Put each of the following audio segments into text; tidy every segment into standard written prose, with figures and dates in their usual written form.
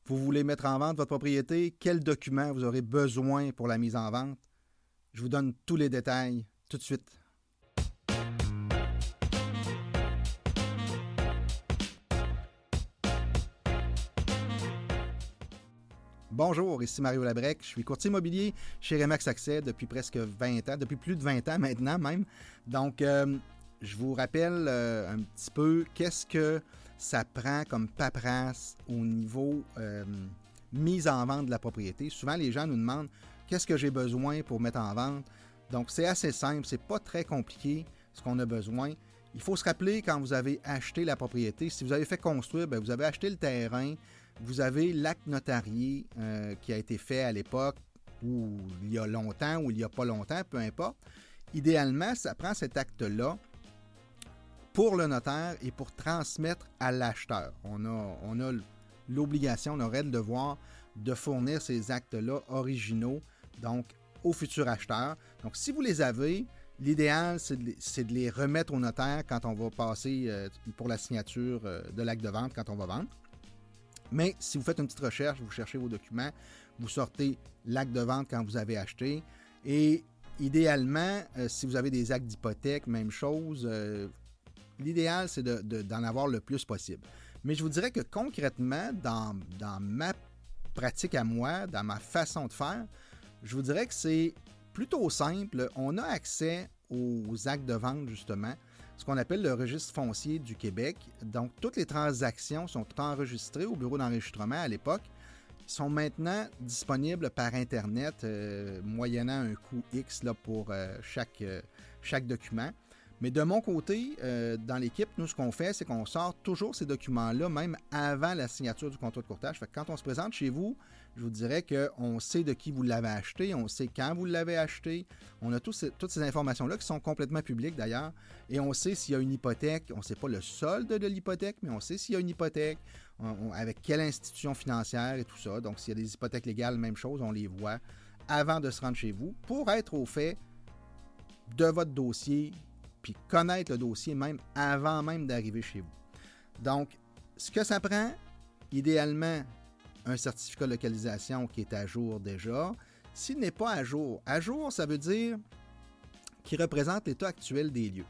Vous voulez mettre en vente votre propriété? Quels documents vous aurez besoin pour la mise en vente? Je vous donne tous les détails tout de suite. Bonjour, ici Mario Labrec. Je suis courtier immobilier chez Remax Accès depuis presque 20 ans, depuis plus de 20 ans maintenant même. Donc, je vous rappelle un petit peu qu'est-ce que ça prend comme paperasse au niveau mise en vente de la propriété. Souvent, les gens nous demandent qu'est-ce que j'ai besoin pour mettre en vente. Donc, c'est assez simple, c'est pas très compliqué ce qu'on a besoin. Il faut se rappeler quand vous avez acheté la propriété, si vous avez fait construire, bien, vous avez acheté le terrain, vous avez l'acte notarié qui a été fait à l'époque ou il y a longtemps ou il n'y a pas longtemps, peu importe. Idéalement, ça prend cet acte-là pour le notaire et pour transmettre à l'acheteur. On a l'obligation, on aurait le devoir de fournir ces actes-là originaux, donc au futur acheteur. Donc, si vous les avez, l'idéal, c'est de les remettre au notaire quand on va passer pour la signature de l'acte de vente, quand on va vendre. Mais si vous faites une petite recherche, vous cherchez vos documents, vous sortez l'acte de vente quand vous avez acheté. Et idéalement, si vous avez des actes d'hypothèque, même chose, l'idéal, c'est d'en avoir le plus possible. Mais je vous dirais que concrètement, dans ma pratique à moi, dans ma façon de faire, je vous dirais que c'est plutôt simple. On a accès aux actes de vente, justement, ce qu'on appelle le registre foncier du Québec. Donc, toutes les transactions sont enregistrées au bureau d'enregistrement à l'époque, sont maintenant disponibles par Internet, moyennant un coût X là, pour chaque document. Mais de mon côté, dans l'équipe, nous, ce qu'on fait, c'est qu'on sort toujours ces documents-là, même avant la signature du contrat de courtage. Fait que quand on se présente chez vous, je vous dirais qu'on sait de qui vous l'avez acheté, on sait quand vous l'avez acheté, on a toutes ces informations-là qui sont complètement publiques d'ailleurs, et on sait s'il y a une hypothèque, on ne sait pas le solde de l'hypothèque, mais on sait s'il y a une hypothèque, avec quelle institution financière et tout ça. Donc, s'il y a des hypothèques légales, même chose, on les voit avant de se rendre chez vous pour être au fait de votre dossier, puis connaître le dossier même avant même d'arriver chez vous. Donc, ce que ça prend, idéalement, un certificat de localisation qui est à jour déjà. S'il n'est pas à jour, ça veut dire qu'il représente l'état actuel des lieux.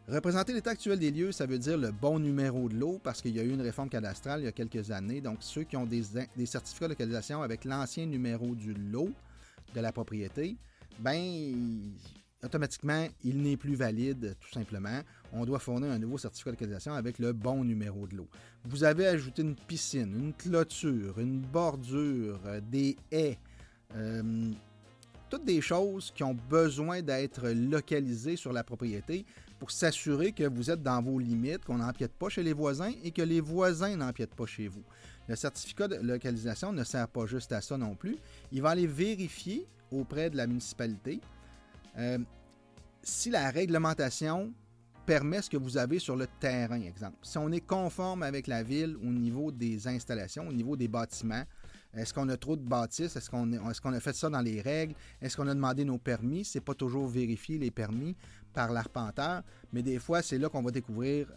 Représenter l'état actuel des lieux, ça veut dire le bon numéro de lot, parce qu'il y a eu une réforme cadastrale il y a quelques années. Donc, ceux qui ont des certificats de localisation avec l'ancien numéro du lot de la propriété, bien, automatiquement, il n'est plus valide, tout simplement. On doit fournir un nouveau certificat de localisation avec le bon numéro de lot. Vous avez ajouté une piscine, une clôture, une bordure, des haies, toutes des choses qui ont besoin d'être localisées sur la propriété pour s'assurer que vous êtes dans vos limites, qu'on n'empiète pas chez les voisins et que les voisins n'empiètent pas chez vous. Le certificat de localisation ne sert pas juste à ça non plus. Il va aller vérifier auprès de la municipalité si la réglementation permet ce que vous avez sur le terrain, exemple. Si on est conforme avec la ville au niveau des installations, au niveau des bâtiments, est-ce qu'on a trop de bâtisses? Est-ce qu'on a fait ça dans les règles? Est-ce qu'on a demandé nos permis? C'est pas toujours vérifié les permis par l'arpenteur, mais des fois, c'est là qu'on va découvrir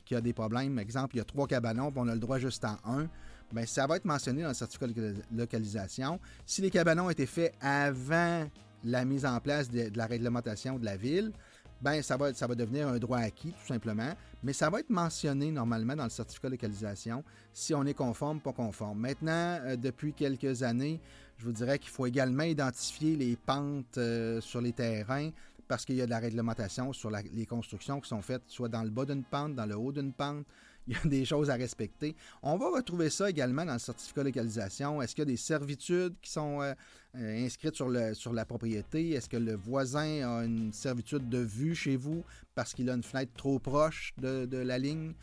qu'il y a des problèmes. Exemple, il y a 3 cabanons, puis on a le droit juste à un. Bien, ça va être mentionné dans le certificat de localisation. Si les cabanons ont été faits avant la mise en place de la réglementation de la ville, ben ça va devenir un droit acquis, tout simplement. Mais ça va être mentionné normalement dans le certificat de localisation si on est conforme ou pas conforme. Maintenant, depuis quelques années, je vous dirais qu'il faut également identifier les pentes sur les terrains parce qu'il y a de la réglementation sur les constructions qui sont faites soit dans le bas d'une pente, dans le haut d'une pente. Il y a des choses à respecter. On va retrouver ça également dans le certificat de localisation. Est-ce qu'il y a des servitudes qui sont inscrites sur la propriété? Est-ce que le voisin a une servitude de vue chez vous parce qu'il a une fenêtre trop proche de la ligne?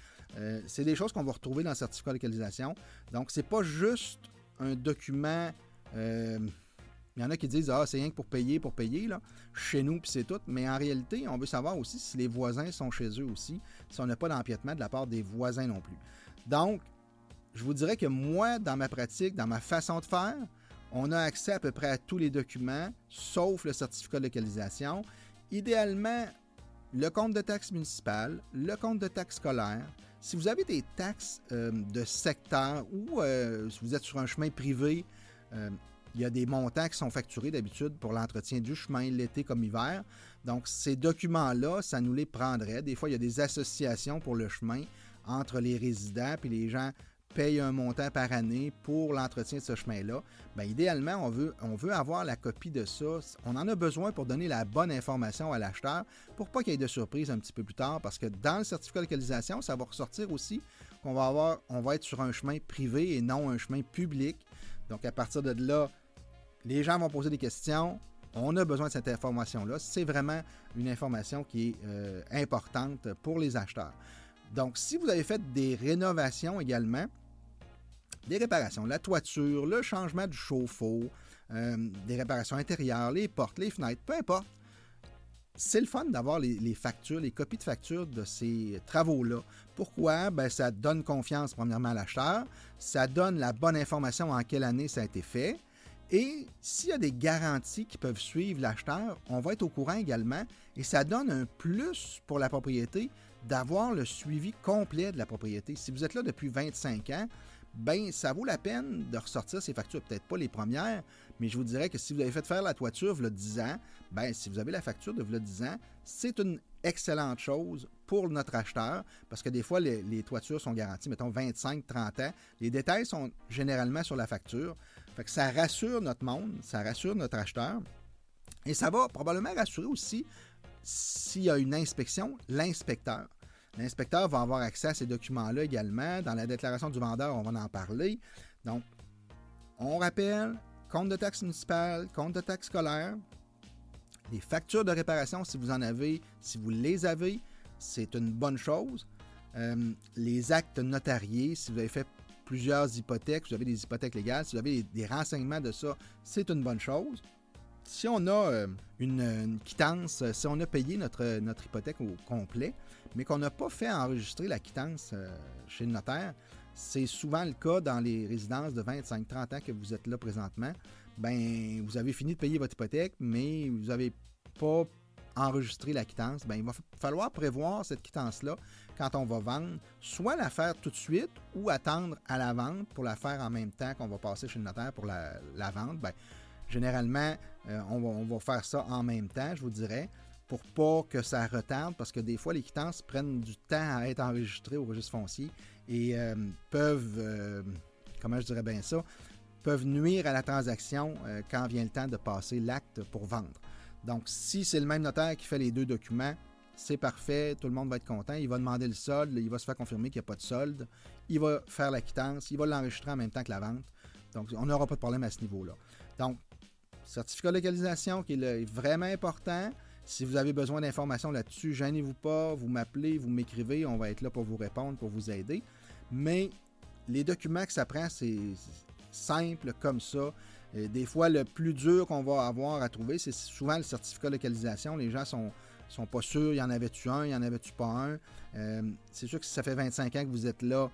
C'est des choses qu'on va retrouver dans le certificat de localisation. Donc, c'est pas juste un document... il y en a qui disent « Ah, c'est rien que pour payer, là, chez nous, puis c'est tout. » Mais en réalité, on veut savoir aussi si les voisins sont chez eux aussi, si on n'a pas d'empiètement de la part des voisins non plus. Donc, je vous dirais que moi, dans ma pratique, dans ma façon de faire, on a accès à peu près à tous les documents, sauf le certificat de localisation. Idéalement, le compte de taxe municipale, le compte de taxe scolaire, Si vous avez des taxes de secteur ou si vous êtes sur un chemin privé, il y a des montants qui sont facturés d'habitude pour l'entretien du chemin, l'été comme hiver. Donc, ces documents-là, ça nous les prendrait. Des fois, il y a des associations pour le chemin entre les résidents, puis les gens payent un montant par année pour l'entretien de ce chemin-là. Bien, idéalement, on veut avoir la copie de ça. On en a besoin pour donner la bonne information à l'acheteur pour pas qu'il y ait de surprise un petit peu plus tard, parce que dans le certificat de localisation, ça va ressortir aussi qu'on va être sur un chemin privé et non un chemin public. Donc, à partir de là, les gens vont poser des questions. On a besoin de cette information-là. C'est vraiment une information qui est importante pour les acheteurs. Donc, si vous avez fait des rénovations également, des réparations, la toiture, le changement du chauffe-eau, des réparations intérieures, les portes, les fenêtres, peu importe, c'est le fun d'avoir les factures, les copies de factures de ces travaux-là. Pourquoi? Bien, ça donne confiance premièrement à l'acheteur, ça donne la bonne information en quelle année ça a été fait, et s'il y a des garanties qui peuvent suivre l'acheteur, on va être au courant également, et ça donne un plus pour la propriété d'avoir le suivi complet de la propriété. Si vous êtes là depuis 25 ans, bien, ça vaut la peine de ressortir ces factures. Peut-être pas les premières, mais je vous dirais que si vous avez fait faire la toiture il y a 10 ans, bien, si vous avez la facture de il y a 10 ans, c'est une excellente chose pour notre acheteur, parce que des fois, les toitures sont garanties, mettons, 25-30 ans. Les détails sont généralement sur la facture. Fait que ça rassure notre monde, ça rassure notre acheteur, et ça va probablement rassurer aussi, s'il y a une inspection, l'inspecteur. L'inspecteur va avoir accès à ces documents-là également. Dans la déclaration du vendeur, on va en parler. Donc, on rappelle, compte de taxes municipales, compte de taxes scolaires, les factures de réparation, si vous en avez, si vous les avez, c'est une bonne chose. Les actes notariés, si vous avez fait plusieurs hypothèques, vous avez des hypothèques légales, si vous avez des renseignements de ça, c'est une bonne chose. Si on a une quittance, si on a payé notre hypothèque au complet, mais qu'on n'a pas fait enregistrer la quittance chez le notaire, c'est souvent le cas dans les résidences de 25-30 ans que vous êtes là présentement. Bien, vous avez fini de payer votre hypothèque, mais vous n'avez pas enregistré la quittance. Bien, il va falloir prévoir cette quittance-là quand on va vendre, soit la faire tout de suite ou attendre à la vente pour la faire en même temps qu'on va passer chez le notaire pour la vente. Bien, généralement, on va faire ça en même temps, je vous dirais, pour pas que ça retarde, parce que des fois, les quittances prennent du temps à être enregistrées au registre foncier et peuvent, comment je dirais bien ça, peuvent nuire à la transaction quand vient le temps de passer l'acte pour vendre. Donc, si c'est le même notaire qui fait les deux documents, c'est parfait, tout le monde va être content, il va demander le solde, il va se faire confirmer qu'il n'y a pas de solde, il va faire la quittance, il va l'enregistrer en même temps que la vente. Donc, on n'aura pas de problème à ce niveau-là. Donc, certificat de localisation qui est vraiment important. Si vous avez besoin d'informations là-dessus, gênez-vous pas, vous m'appelez, vous m'écrivez, on va être là pour vous répondre, pour vous aider. Mais les documents que ça prend, c'est simple comme ça. Et des fois, le plus dur qu'on va avoir à trouver, c'est souvent le certificat de localisation. Les gens sont pas sûrs, y en avait-tu un, y en avait-tu pas un. C'est sûr que si ça fait 25 ans que vous êtes là,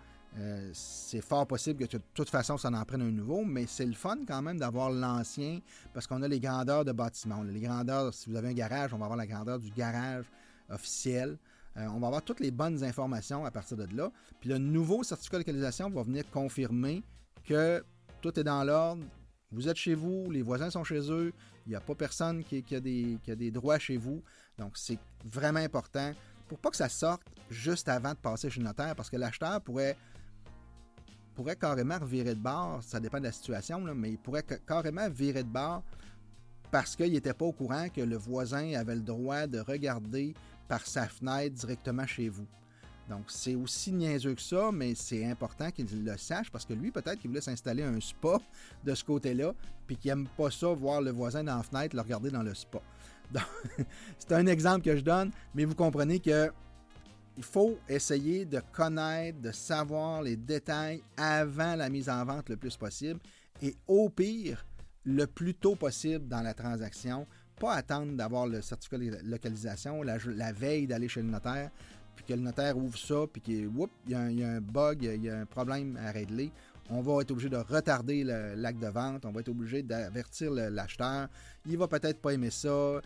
c'est fort possible que de toute façon, ça en prenne un nouveau, mais c'est le fun quand même d'avoir l'ancien parce qu'on a les grandeurs de bâtiments. Les grandeurs, si vous avez un garage, on va avoir la grandeur du garage officiel. On va avoir toutes les bonnes informations à partir de là. Puis le nouveau certificat de localisation va venir confirmer que tout est dans l'ordre. Vous êtes chez vous, les voisins sont chez eux, il n'y a pas personne qui a des droits chez vous. Donc, c'est vraiment important pour pas que ça sorte juste avant de passer chez le notaire parce que l'acheteur pourrait carrément revirer de bord, ça dépend de la situation, là, mais il pourrait carrément virer de bord parce qu'il n'était pas au courant que le voisin avait le droit de regarder par sa fenêtre directement chez vous. Donc, c'est aussi niaiseux que ça, mais c'est important qu'il le sache parce que lui, peut-être qu'il voulait s'installer un spa de ce côté-là, puis qu'il n'aime pas ça, voir le voisin dans la fenêtre, le regarder dans le spa. Donc, c'est un exemple que je donne, mais vous comprenez que il faut essayer de connaître, de savoir les détails avant la mise en vente le plus possible et au pire, le plus tôt possible dans la transaction. Pas attendre d'avoir le certificat de localisation la veille d'aller chez le notaire, puis que le notaire ouvre ça, puis qu'il y a un bug, il y a un problème à régler. on va être obligé de retarder l'acte de vente, on va être obligé d'avertir l'acheteur. Il va peut-être pas aimer ça,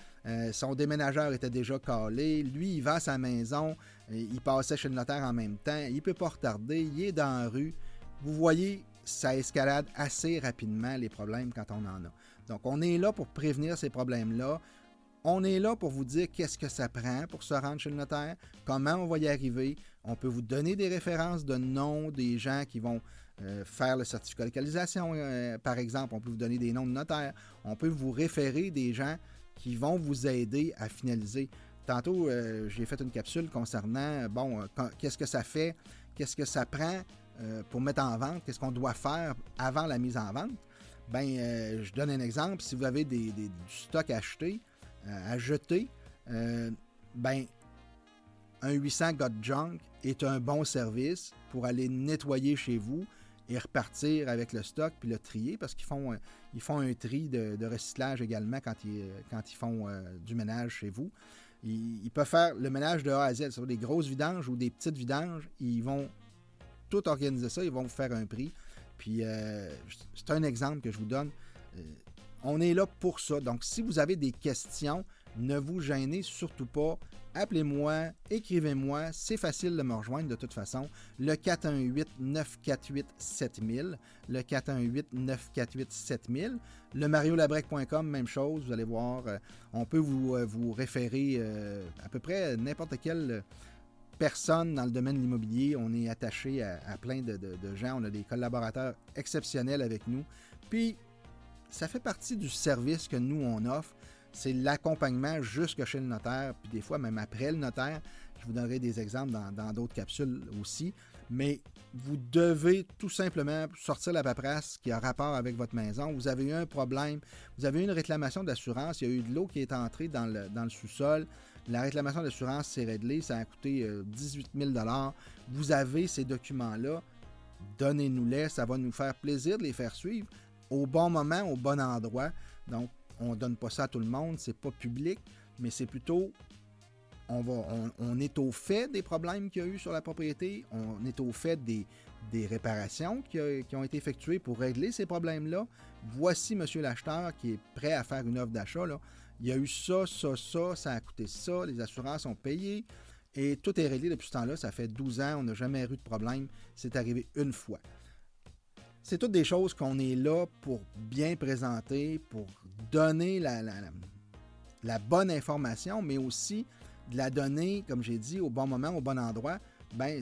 son déménageur était déjà calé, lui il vend sa maison, il passait chez le notaire en même temps, il ne peut pas retarder, il est dans la rue. Vous voyez, ça escalade assez rapidement les problèmes quand on en a. Donc on est là pour prévenir ces problèmes-là. On est là pour vous dire qu'est-ce que ça prend pour se rendre chez le notaire, comment on va y arriver. On peut vous donner des références de noms des gens qui vont faire le certificat de localisation, par exemple. On peut vous donner des noms de notaires. On peut vous référer des gens qui vont vous aider à finaliser. Tantôt, j'ai fait une capsule concernant, qu'est-ce que ça fait, qu'est-ce que ça prend pour mettre en vente, qu'est-ce qu'on doit faire avant la mise en vente. Je donne un exemple. Si vous avez du stock à acheter, à jeter, un 800 Got Junk est un bon service pour aller nettoyer chez vous et repartir avec le stock puis le trier parce qu'ils font un tri de recyclage également quand ils font du ménage chez vous. Ils peuvent faire le ménage de A à Z, sur des grosses vidanges ou des petites vidanges. Ils vont tout organiser ça, ils vont vous faire un prix. Puis c'est un exemple que je vous donne. On est là pour ça. Donc, si vous avez des questions, ne vous gênez surtout pas. Appelez-moi, écrivez-moi. C'est facile de me rejoindre de toute façon. Le 418-948-7000. Le 418-948-7000. Le mariolabrec.com, même chose. Vous allez voir, on peut vous référer à peu près n'importe quelle personne dans le domaine de l'immobilier. On est attaché à plein de gens. On a des collaborateurs exceptionnels avec nous. Puis, ça fait partie du service que nous, on offre. C'est l'accompagnement jusque chez le notaire, puis des fois même après le notaire. Je vous donnerai des exemples dans d'autres capsules aussi. Mais vous devez tout simplement sortir la paperasse qui a rapport avec votre maison. Vous avez eu un problème, vous avez eu une réclamation d'assurance, il y a eu de l'eau qui est entrée dans le sous-sol. La réclamation d'assurance s'est réglée, ça a coûté 18 000 $. Vous avez ces documents-là, donnez-nous-les, ça va nous faire plaisir de les faire suivre au bon moment, au bon endroit. Donc, on ne donne pas ça à tout le monde, c'est pas public, mais c'est plutôt, on est au fait des problèmes qu'il y a eu sur la propriété, on est au fait des réparations qui ont été effectuées pour régler ces problèmes-là. Voici monsieur l'acheteur qui est prêt à faire une offre d'achat. Là. Il y a eu ça a coûté ça, les assurances sont payées et tout est réglé depuis ce temps-là. Ça fait 12 ans, on n'a jamais eu de problème, c'est arrivé une fois. C'est toutes des choses qu'on est là pour bien présenter, pour donner la bonne information, mais aussi de la donner, comme j'ai dit, au bon moment, au bon endroit.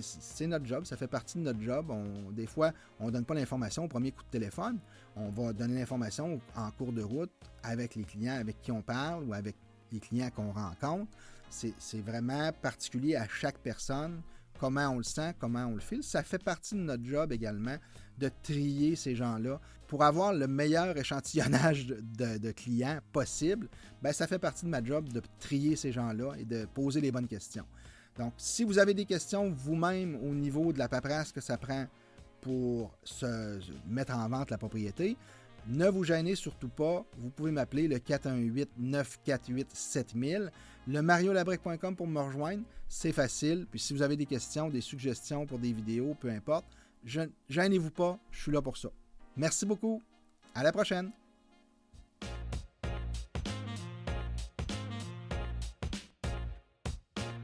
C'est notre job, ça fait partie de notre job. Des fois, on ne donne pas l'information au premier coup de téléphone. On va donner l'information en cours de route avec les clients avec qui on parle ou avec les clients qu'on rencontre. C'est vraiment particulier à chaque personne. Comment on le sent, comment on le file. Ça fait partie de notre job également de trier ces gens-là. Pour avoir le meilleur échantillonnage de clients possible, ça fait partie de ma job de trier ces gens-là et de poser les bonnes questions. Donc, si vous avez des questions vous-même au niveau de la paperasse que ça prend pour se mettre en vente la propriété, ne vous gênez surtout pas. Vous pouvez m'appeler le 418-948-7000. Le mariolabrec.com pour me rejoindre, c'est facile. Puis si vous avez des questions, des suggestions pour des vidéos, peu importe, gênez-vous pas, je suis là pour ça. Merci beaucoup. À la prochaine.